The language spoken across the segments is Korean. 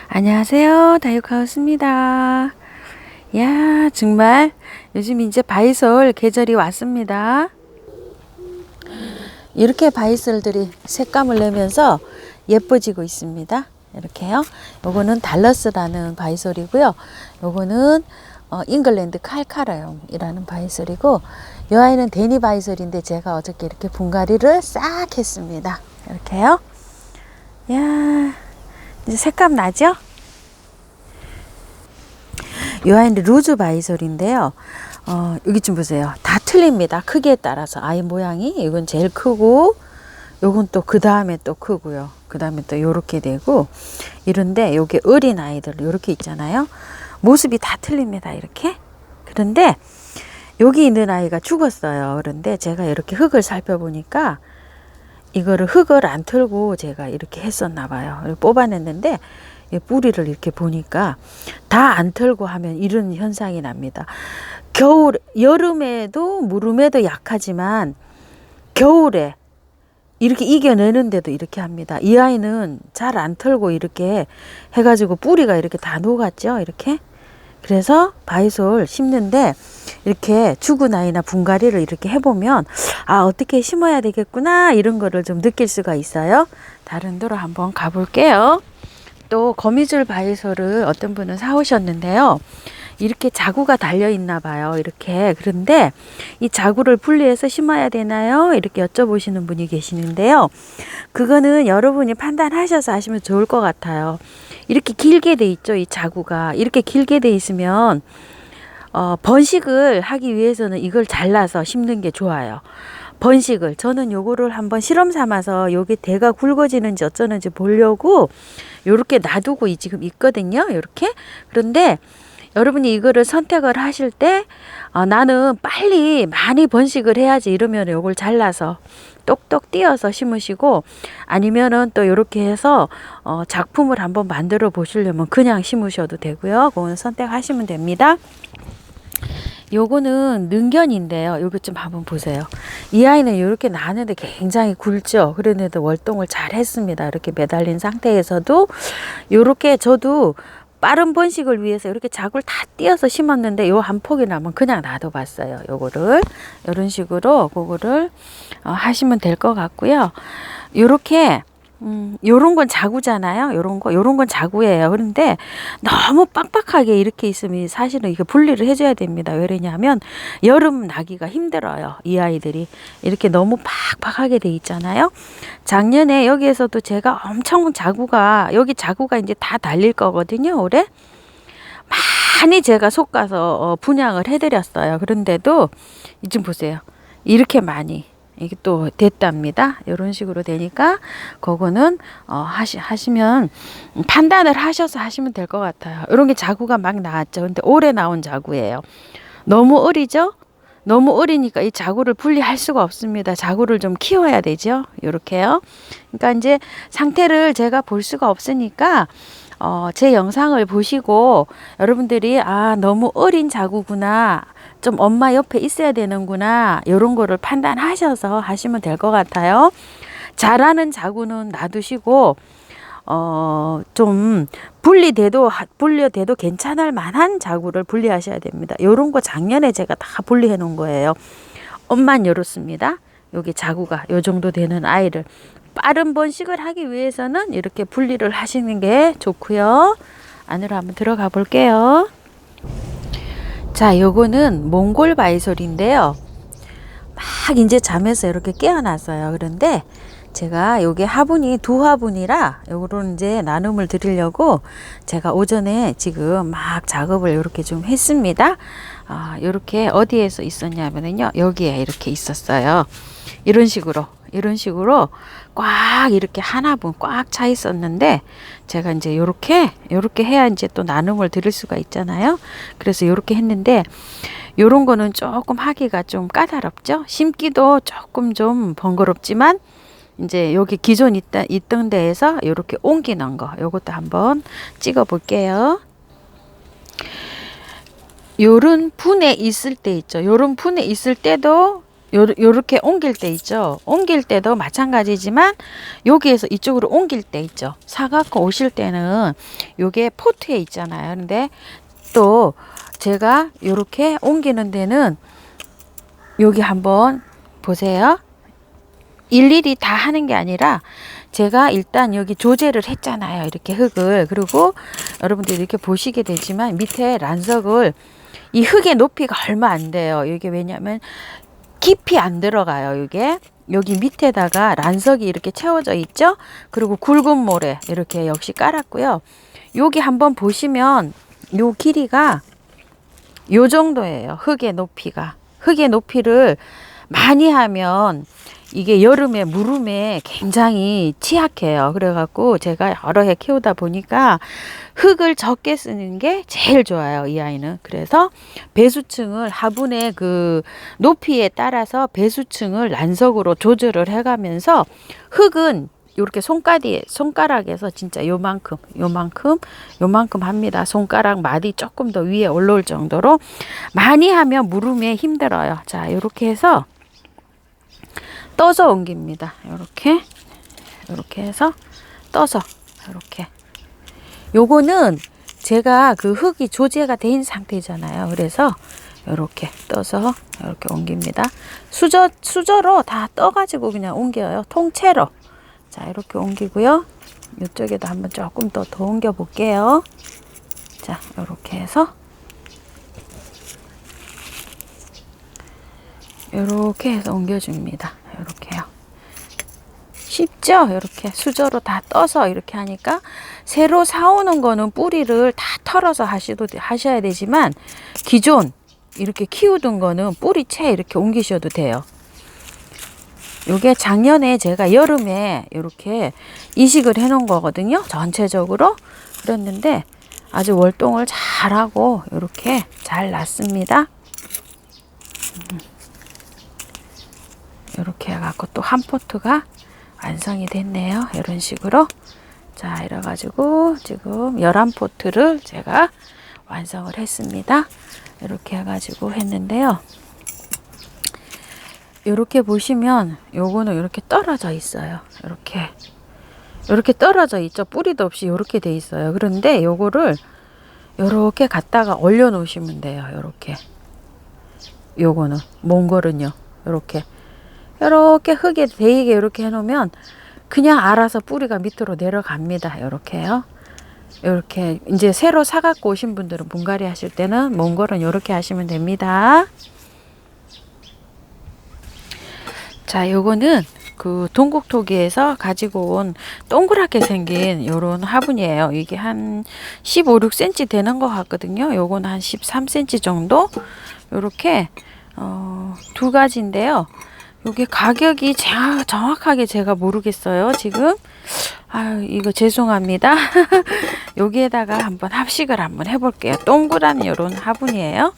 안녕하세요. 다육하우스입니다. 야, 정말 요즘 이제 바이솔 계절이 왔습니다. 이렇게 바이솔들이 색감을 내면서 예뻐지고 있습니다. 이렇게요. 요거는 달러스라는 바이솔이고요. 요거는 잉글랜드 칼카라움이라는 바이솔이고, 이 아이는 데니 바이솔인데 제가 어저께 이렇게 분갈이를 싹 했습니다. 이렇게요. 야, 이제 색감 나죠? 이 아이는 루즈 바이솔인데요. 여기 좀 보세요. 다 틀립니다. 크기에 따라서 아이 모양이 이건 제일 크고, 요건 또 그 다음에 또 크고요. 그 다음에 또 요렇게 되고 이런데, 요게 어린 아이들 요렇게 있잖아요. 모습이 다 틀립니다. 이렇게. 그런데 여기 있는 아이가 죽었어요. 그런데 제가 이렇게 흙을 살펴보니까 이거를 흙을 안 틀고 제가 이렇게 했었나 봐요. 뽑아냈는데 뿌리를 이렇게 보니까 다 안 털고 하면 이런 현상이 납니다. 여름에도 무름에도 약하지만 겨울에 이렇게 이겨내는데도 이렇게 합니다. 이 아이는 잘 안 털고 이렇게 해가지고 뿌리가 이렇게 다 녹았죠. 이렇게. 그래서 바이솔 심는데 이렇게 죽은 아이나 분갈이를 이렇게 해보면, 아, 어떻게 심어야 되겠구나, 이런 거를 좀 느낄 수가 있어요. 다른 데로 한번 가볼게요. 또 거미줄 바이솔을 어떤 분은 사오셨는데요. 이렇게 자구가 달려 있나 봐요. 이렇게. 그런데 이 자구를 분리해서 심어야 되나요? 이렇게 여쭤보시는 분이 계시는데요. 그거는 여러분이 판단하셔서 하시면 좋을 것 같아요. 이렇게 길게 돼 있죠. 이 자구가 이렇게 길게 돼 있으면 번식을 하기 위해서는 이걸 잘라서 심는 게 좋아요. 번식을, 저는 요거를 한번 실험 삼아서 요게 대가 굵어지는지 어쩌는지 보려고 요렇게 놔두고 지금 있거든요. 요렇게. 그런데 여러분이 이거를 선택을 하실 때 나는 빨리 많이 번식을 해야지 이러면 요걸 잘라서 똑똑 띄어서 심으시고, 아니면은 또 요렇게 해서 작품을 한번 만들어 보시려면 그냥 심으셔도 되고요. 그거는 선택하시면 됩니다. 요거는 능견인데요. 요거 좀 한번 보세요. 이 아이는 이렇게 나는데 굉장히 굵죠. 그런데도 월동을 잘 했습니다. 이렇게 매달린 상태에서도 요렇게 저도 빠른 번식을 위해서 이렇게 자구를 다 띄어서 심었는데, 요 한 폭이 나면 그냥 놔둬봤어요. 요거를 이런 식으로 그거를 하시면 될 것 같고요. 요렇게 요런 건 자구잖아요. 요런 건 자구예요. 그런데 너무 빡빡하게 이렇게 있으면 사실은 이거 분리를 해줘야 됩니다. 왜냐하면 여름 나기가 힘들어요. 이 아이들이 이렇게 너무 팍팍하게 돼 있잖아요. 작년에 여기에서도 제가 엄청 여기 자구가 이제 다 달릴 거거든요. 올해 많이 제가 솎아서 분양을 해드렸어요. 그런데도 좀 보세요. 이렇게 많이 이게 또 됐답니다. 이런 식으로 되니까 그거는 하시면 판단을 하셔서 하시면 될 것 같아요. 이런 게 자구가 막 나왔죠. 근데 올해 나온 자구예요. 너무 어리죠? 너무 어리니까 이 자구를 분리할 수가 없습니다. 자구를 좀 키워야 되죠. 이렇게요. 그러니까 이제 상태를 제가 볼 수가 없으니까 제 영상을 보시고 여러분들이 너무 어린 자구구나, 좀 엄마 옆에 있어야 되는구나, 이런 거를 판단하셔서 하시면 될 것 같아요. 자라는 자구는 놔두시고 좀 분리돼도 괜찮을 만한 자구를 분리하셔야 됩니다. 요런 거 작년에 제가 다 분리해 놓은 거예요. 엄만 요렇습니다. 여기 자구가 요 정도 되는 아이를 빠른 번식을 하기 위해서는 이렇게 분리를 하시는 게 좋고요. 안으로 한번 들어가 볼게요. 자, 요거는 몽골 바이솔인데요. 막 이제 잠에서 이렇게 깨어났어요. 그런데 제가 요게 화분이 두 화분이라 요거를 이제 나눔을 드리려고 제가 오전에 지금 막 작업을 이렇게 좀 했습니다. 요렇게 어디에서 있었냐면요, 여기에 이렇게 있었어요. 이런 식으로 꽉 이렇게 한 화분 꽉 차 있었는데, 제가 이제 요렇게 해야 이제 또 나눔을 드릴 수가 있잖아요. 그래서 요렇게 했는데, 요런 거는 조금 하기가 좀 까다롭죠. 심기도 조금 좀 번거롭지만, 이제 여기 기존 있던 데에서 요렇게 옮기는 거, 요것도 한번 찍어 볼게요. 요런 분에 있을 때 있죠. 요런 분에 있을 때도 요렇게 옮길 때 있죠. 옮길 때도 마찬가지지만 여기에서 이쪽으로 옮길 때 있죠. 사갖고 오실 때는 요게 포트에 있잖아요. 근데 또 제가 요렇게 옮기는 데는 여기 한번 보세요. 일일이 다 하는 게 아니라 제가 일단 여기 조제를 했잖아요. 이렇게 흙을. 그리고 여러분들이 이렇게 보시게 되지만 밑에 란석을 이 흙의 높이가 얼마 안 돼요. 이게 왜냐면 깊이 안 들어가요. 이게 여기 밑에다가 란석이 이렇게 채워져 있죠. 그리고 굵은 모래 이렇게 역시 깔았고요. 여기 한번 보시면 요 길이가 요 정도예요. 흙의 높이가. 흙의 높이를 많이 하면 이게 여름에 무름에 굉장히 취약해요. 그래갖고 제가 여러 해 키우다 보니까 흙을 적게 쓰는 게 제일 좋아요. 이 아이는. 그래서 배수층을 화분의 그 높이에 따라서 배수층을 란석으로 조절을 해가면서 흙은 이렇게 손가락에서 진짜 요만큼 합니다. 손가락 마디 조금 더 위에 올라올 정도로 많이 하면 무름에 힘들어요. 자, 이렇게 해서 떠서 옮깁니다. 이렇게 해서 떠서 이렇게. 요거는 제가 그 흙이 조제가 된 상태잖아요. 그래서 이렇게 떠서 이렇게 옮깁니다. 수저로 다 떠가지고 그냥 옮겨요. 통째로. 자, 이렇게 옮기고요. 이쪽에도 한번 조금 더 옮겨 볼게요. 자, 이렇게 해서 옮겨줍니다. 이렇게요. 쉽죠? 이렇게 수저로 다 떠서 이렇게 하니까 새로 사오는 거는 뿌리를 다 털어서 하셔야 되지만 기존 이렇게 키우던 거는 뿌리채 이렇게 옮기셔도 돼요. 요게 작년에 제가 여름에 이렇게 이식을 해 놓은 거거든요. 전체적으로. 그랬는데 아주 월동을 잘하고 이렇게 잘 났습니다. 이렇게 해갖고 또 한 포트가 완성이 됐네요. 이런 식으로. 자, 이래가지고 지금 11포트를 제가 완성을 했습니다. 이렇게 해가지고 했는데요. 이렇게 보시면 요거는 이렇게 떨어져 있어요. 이렇게 떨어져 있죠. 뿌리도 없이 이렇게 돼 있어요. 그런데 요거를 이렇게 갖다가 올려 놓으시면 돼요. 요거는 몽골은요. 이렇게 흙에 데이게 이렇게 해 놓으면 그냥 알아서 뿌리가 밑으로 내려갑니다. 이렇게요. 이렇게 이제 새로 사갖고 오신 분들은 분갈이 하실 때는 몽골은 이렇게 하시면 됩니다. 자, 요거는 그 동국토기에서 가지고 온 동그랗게 생긴 요런 화분이에요. 이게 한 15, 16cm 되는 것 같거든요. 요거는 한 13cm 정도. 요렇게 두 가지인데요. 요게 가격이 정확하게 제가 모르겠어요. 지금. 아유, 이거 죄송합니다. 여기에다가 한번 합식을 한번 해볼게요. 동그란 요런 화분이에요.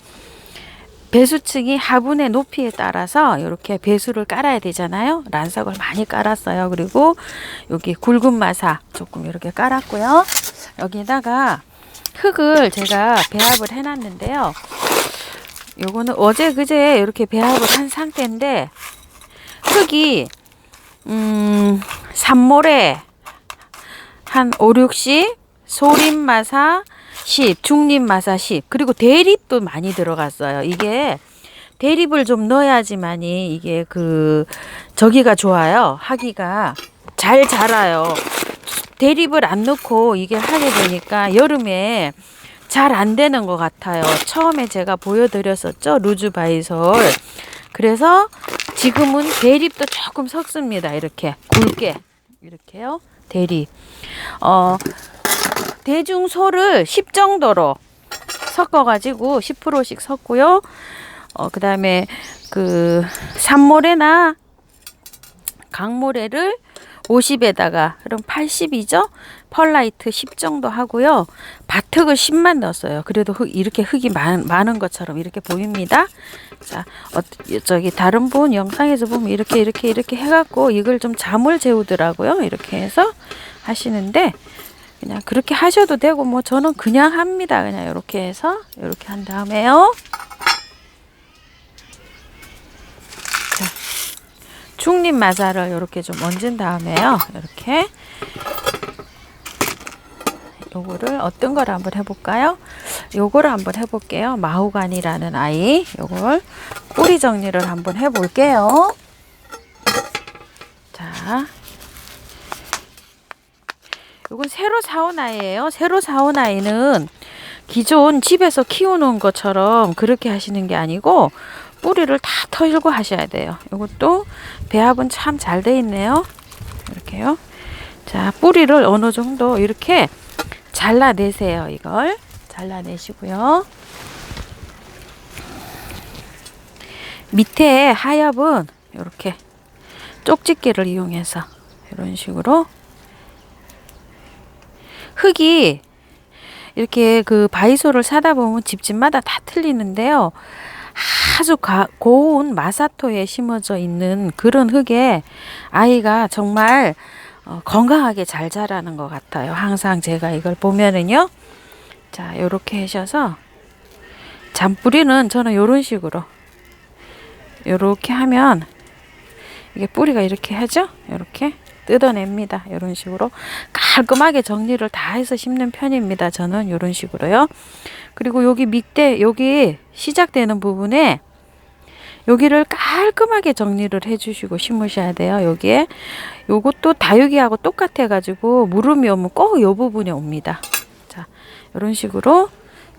배수층이 화분의 높이에 따라서 이렇게 배수를 깔아야 되잖아요. 란석을 많이 깔았어요. 그리고 여기 굵은 마사 조금 이렇게 깔았고요. 여기다가 흙을 제가 배합을 해놨는데요. 요거는 어제 그제 이렇게 배합을 한 상태인데 흙이 산모래 한 5, 60, 소림마사 10, 중립마사 10, 그리고 대립도 많이 들어갔어요. 이게 대립을 좀 넣어야지만이 이게 저기가 좋아요. 하기가 잘 자라요. 대립을 안 넣고 이게 하게 되니까 여름에 잘 안 되는 것 같아요. 처음에 제가 보여드렸었죠. 루즈바이솔. 그래서 지금은 대립도 조금 섞습니다. 이렇게 굵게 이렇게요. 대립. 대중소를 10 정도로 섞어가지고 10%씩 섞고요. 그 다음에 산모래나 강모래를 50에다가 그럼 80이죠. 펄라이트 10 정도 하고요. 밭흙을 10만 넣었어요. 그래도 이렇게 흙이 많은 것처럼 이렇게 보입니다. 자, 저기 다른 분 영상에서 보면 이렇게 해갖고 이걸 좀 잠을 재우더라고요. 이렇게 해서 하시는데 그냥 그렇게 하셔도 되고 뭐 저는 그냥 합니다. 그냥 이렇게 해서 이렇게 한 다음에요. 자, 중립 마사를 이렇게 좀 얹은 다음에요. 이렇게 요거를 어떤 걸 한번 해볼까요? 요거를 한번 해볼게요. 마호가니라는 아이. 요걸 뿌리 정리를 한번 해볼게요. 자, 요건 새로 사온 아이예요. 새로 사온 아이는 기존 집에서 키우는 것처럼 그렇게 하시는 게 아니고 뿌리를 다 털고 하셔야 돼요. 요것도 배합은 참 잘 돼 있네요. 이렇게요. 자, 뿌리를 어느 정도 이렇게 잘라내세요. 이걸 잘라내시고요. 밑에 하엽은 이렇게 쪽집게를 이용해서 이런 식으로 흙이 이렇게 그 바이소를 사다 보면 집집마다 다 틀리는데요. 아주 고운 마사토에 심어져 있는 그런 흙에 아이가 정말 건강하게 잘 자라는 것 같아요. 항상 제가 이걸 보면은요. 자, 요렇게 하셔서 잔뿌리는 저는 요런 식으로 요렇게 하면 이게 뿌리가 이렇게 하죠? 요렇게 뜯어냅니다. 이런 식으로 깔끔하게 정리를 다 해서 심는 편입니다. 저는 이런 식으로요. 그리고 여기 밑에 여기 시작되는 부분에 여기를 깔끔하게 정리를 해주시고 심으셔야 돼요. 여기에 요것도 다육이하고 똑같아 가지고 무름이 오면 꼭 이 부분에 옵니다. 자, 이런 식으로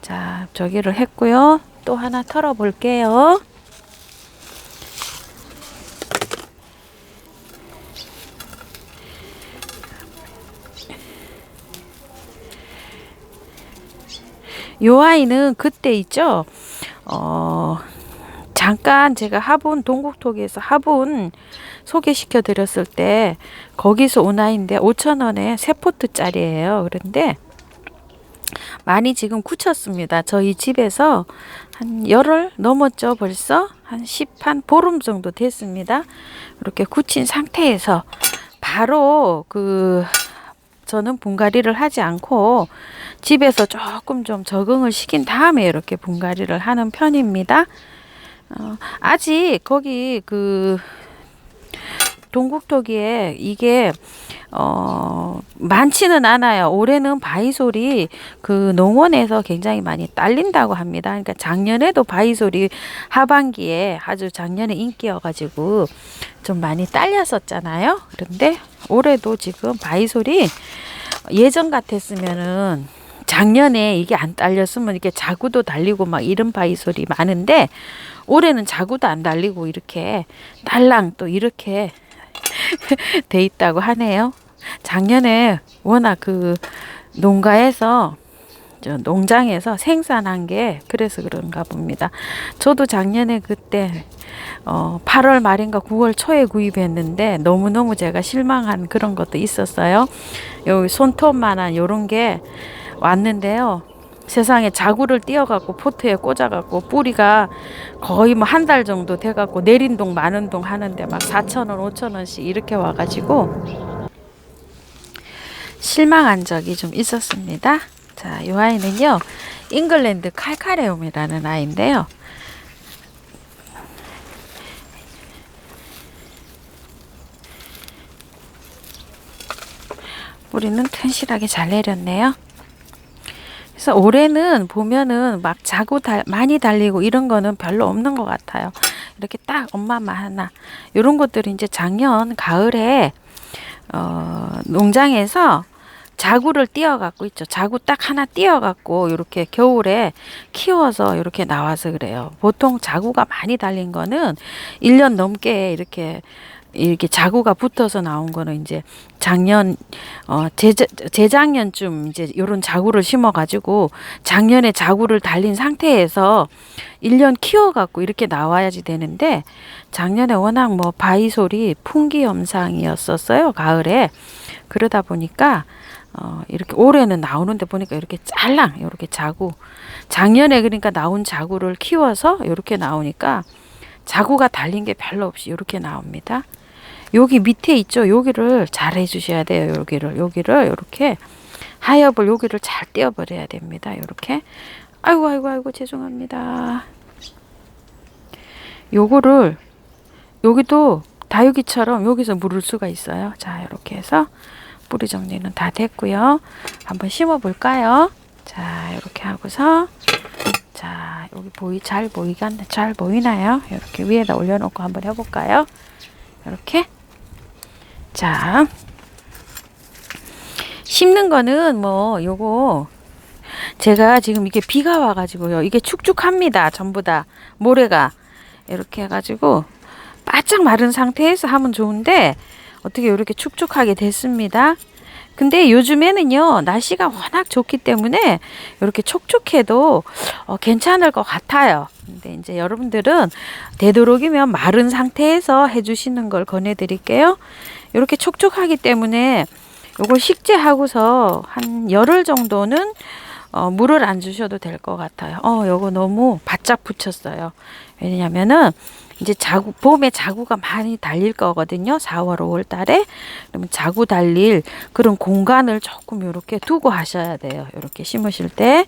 자 저기를 했고요. 또 하나 털어 볼게요. 요 아이는 그때 있죠. 잠깐 제가 화분 동국토기에서 화분 소개시켜 드렸을 때 거기서 온 아이인데 5,000원에 3포트짜리예요. 그런데 많이 지금 굳혔습니다. 저희 집에서 한 열흘 넘었죠. 벌써 한 보름 정도 됐습니다. 이렇게 굳힌 상태에서 바로 저는 분갈이를 하지 않고 집에서 조금 좀 적응을 시킨 다음에 이렇게 분갈이를 하는 편입니다. 아직 거기 동국토기에 이게 많지는 않아요. 올해는 바이솔이 농원에서 굉장히 많이 딸린다고 합니다. 그러니까 작년에도 바이솔이 하반기에 아주 작년에 인기여가지고 좀 많이 딸렸었잖아요. 그런데 올해도 지금 바이솔이 예전 같았으면은 작년에 이게 안 딸렸으면 이렇게 자구도 달리고 막 이런 바이솔이 많은데 올해는 자구도 안 달리고 이렇게 딸랑 또 이렇게 돼 있다고 하네요. 작년에 워낙 농장에서 생산한 게 그래서 그런가 봅니다. 저도 작년에 그때 8월 말인가 9월 초에 구입했는데 너무너무 제가 실망한 그런 것도 있었어요. 여기 손톱만한 요런 게 왔는데요. 세상에 자구를 띄어갖고 포트에 꽂아갖고 뿌리가 거의 뭐 한 달 정도 돼갖고 내린 동 마는 동 하는데 막 4,000원 5,000원씩 이렇게 와가지고 실망한 적이 좀 있었습니다. 자, 이 아이는요 잉글랜드 칼카레움이라는 아이인데요. 뿌리는 튼실하게 잘 내렸네요. 그래서 올해는 보면은 막 많이 달리고 이런 거는 별로 없는 것 같아요. 이렇게 딱 엄마만 하나. 이런 것들이 이제 작년 가을에 농장에서 자구를 띄어갖고 있죠. 자구 딱 하나 띄어갖고 이렇게 겨울에 키워서 이렇게 나와서 그래요. 보통 자구가 많이 달린 거는 1년 넘게 이렇게 자구가 붙어서 나온 거는 이제 작년 재작년쯤 이제 요런 자구를 심어 가지고 작년에 자구를 달린 상태에서 1년 키워 갖고 이렇게 나와야지 되는데 작년에 워낙 뭐 바이솔이 풍기 현상이었었어요. 가을에. 그러다 보니까 이렇게 올해는 나오는데 보니까 이렇게 짤랑 이렇게 자구 작년에 그러니까 나온 자구를 키워서 이렇게 나오니까 자구가 달린 게 별로 없이 이렇게 나옵니다. 여기 밑에 있죠. 여기를 잘 해주셔야 돼요. 여기를 이렇게 하엽을 여기를 잘 떼어버려야 됩니다. 이렇게 아이고 죄송합니다. 요거를 여기도 다육이처럼 여기서 물을 수가 있어요. 자, 이렇게 해서 뿌리 정리는 다 됐고요. 한번 심어 볼까요? 자, 이렇게 하고서 자, 여기 잘 보이나요? 이렇게 위에다 올려놓고 한번 해볼까요? 이렇게. 자, 심는 거는 뭐 요거 제가 지금 이게 비가 와가지고요. 이게 축축합니다. 전부 다 모래가 이렇게 해가지고 바짝 마른 상태에서 하면 좋은데 어떻게 이렇게 축축하게 됐습니다. 근데 요즘에는요 날씨가 워낙 좋기 때문에 이렇게 촉촉해도 괜찮을 것 같아요. 근데 이제 여러분들은 되도록이면 마른 상태에서 해주시는 걸 권해드릴게요. 이렇게 촉촉하기 때문에 요걸 식재하고서 한 열흘 정도는 물을 안 주셔도 될 것 같아요. 요거 너무 바짝 붙였어요. 왜냐면은 이제 봄에 자구가 많이 달릴 거거든요. 4월, 5월 달에. 그러면 자구 달릴 그런 공간을 조금 이렇게 두고 하셔야 돼요. 이렇게 심으실 때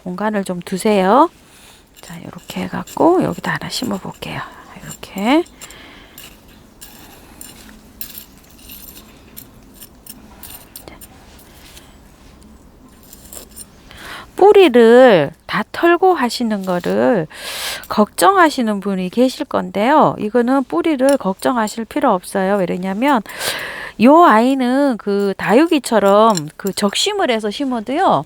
공간을 좀 두세요. 자, 이렇게 해갖고 여기다 하나 심어 볼게요. 이렇게. 뿌리를 다 털고 하시는 거를 걱정하시는 분이 계실 건데요. 이거는 뿌리를 걱정하실 필요 없어요. 왜냐면 요 아이는 그 다육이처럼 그 적심을 해서 심어도요.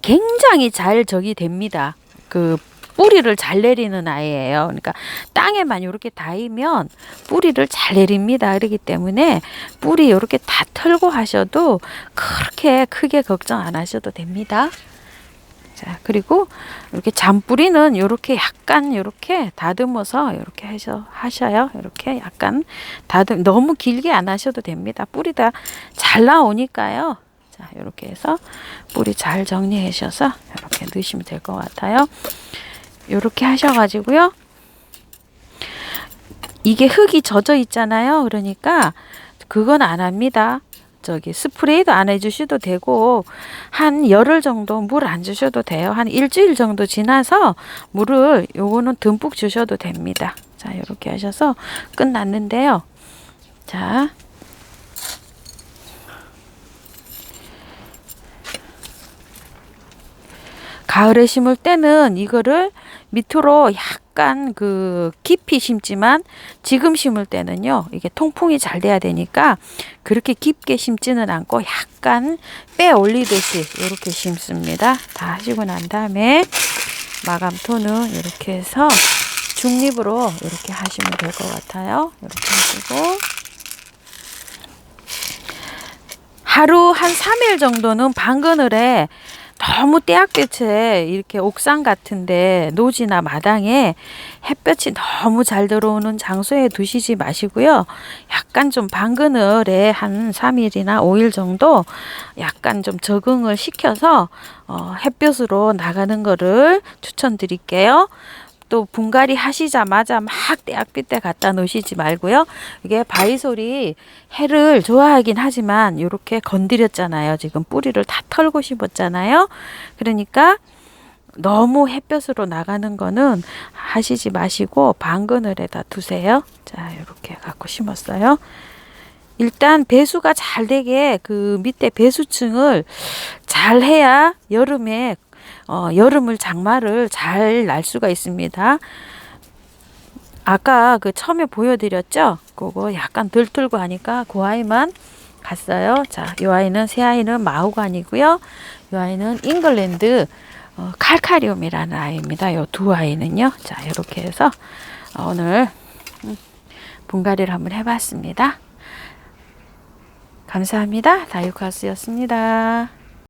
굉장히 잘 적이 됩니다. 그 뿌리를 잘 내리는 아이예요. 그러니까 땅에만 이렇게 닿으면 뿌리를 잘 내립니다. 그렇기 때문에 뿌리 이렇게 다 털고 하셔도 그렇게 크게 걱정 안 하셔도 됩니다. 자, 그리고 이렇게 잔뿌리는 이렇게 약간 이렇게 다듬어서 이렇게 하셔요. 이렇게 약간 너무 길게 안 하셔도 됩니다. 뿌리 다 잘 나오니까요. 자, 이렇게 해서 뿌리 잘 정리해 주셔서 이렇게 넣으시면 될 것 같아요. 이렇게 하셔가지고요. 이게 흙이 젖어 있잖아요. 그러니까 그건 안 합니다. 저기 스프레이도 안 해주셔도 되고 한 열흘 정도 물 안 주셔도 돼요. 한 일주일 정도 지나서 물을 요거는 듬뿍 주셔도 됩니다. 자, 이렇게 하셔서 끝났는데요. 자, 가을에 심을 때는 이거를 밑으로 약간 그 깊이 심지만 지금 심을 때는요 이게 통풍이 잘 돼야 되니까 그렇게 깊게 심지는 않고 약간 빼 올리듯이 이렇게 심습니다. 다 하시고 난 다음에 마감토는 이렇게 해서 중립으로 이렇게 하시면 될 것 같아요. 이렇게 하시고 하루 한 3일 정도는 방그늘에 너무 떼약볕에 이렇게 옥상 같은데 노지나 마당에 햇볕이 너무 잘 들어오는 장소에 두시지 마시고요. 약간 좀 방그늘에 한 3일이나 5일 정도 약간 좀 적응을 시켜서 햇볕으로 나가는 거를 추천드릴게요. 또 분갈이 하시자마자 막 떼약빛에 갖다 놓으시지 말고요. 이게 바이솔이 해를 좋아하긴 하지만 이렇게 건드렸잖아요. 지금 뿌리를 다 털고 심었잖아요. 그러니까 너무 햇볕으로 나가는 거는 하시지 마시고 방그늘에다 두세요. 자, 이렇게 갖고 심었어요. 일단 배수가 잘 되게 그 밑에 배수층을 잘 해야 여름에 여름을 장마를 잘 날 수가 있습니다. 아까 그 처음에 보여드렸죠? 그거 약간 들틀고 하니까 그 아이만 갔어요. 자, 이 아이는 새 아이는 마호가니고요. 이 아이는 잉글랜드 칼카리움이라는 아이입니다. 이 두 아이는요. 자, 이렇게 해서 오늘 분갈이를 한번 해봤습니다. 감사합니다. 다육하우스였습니다.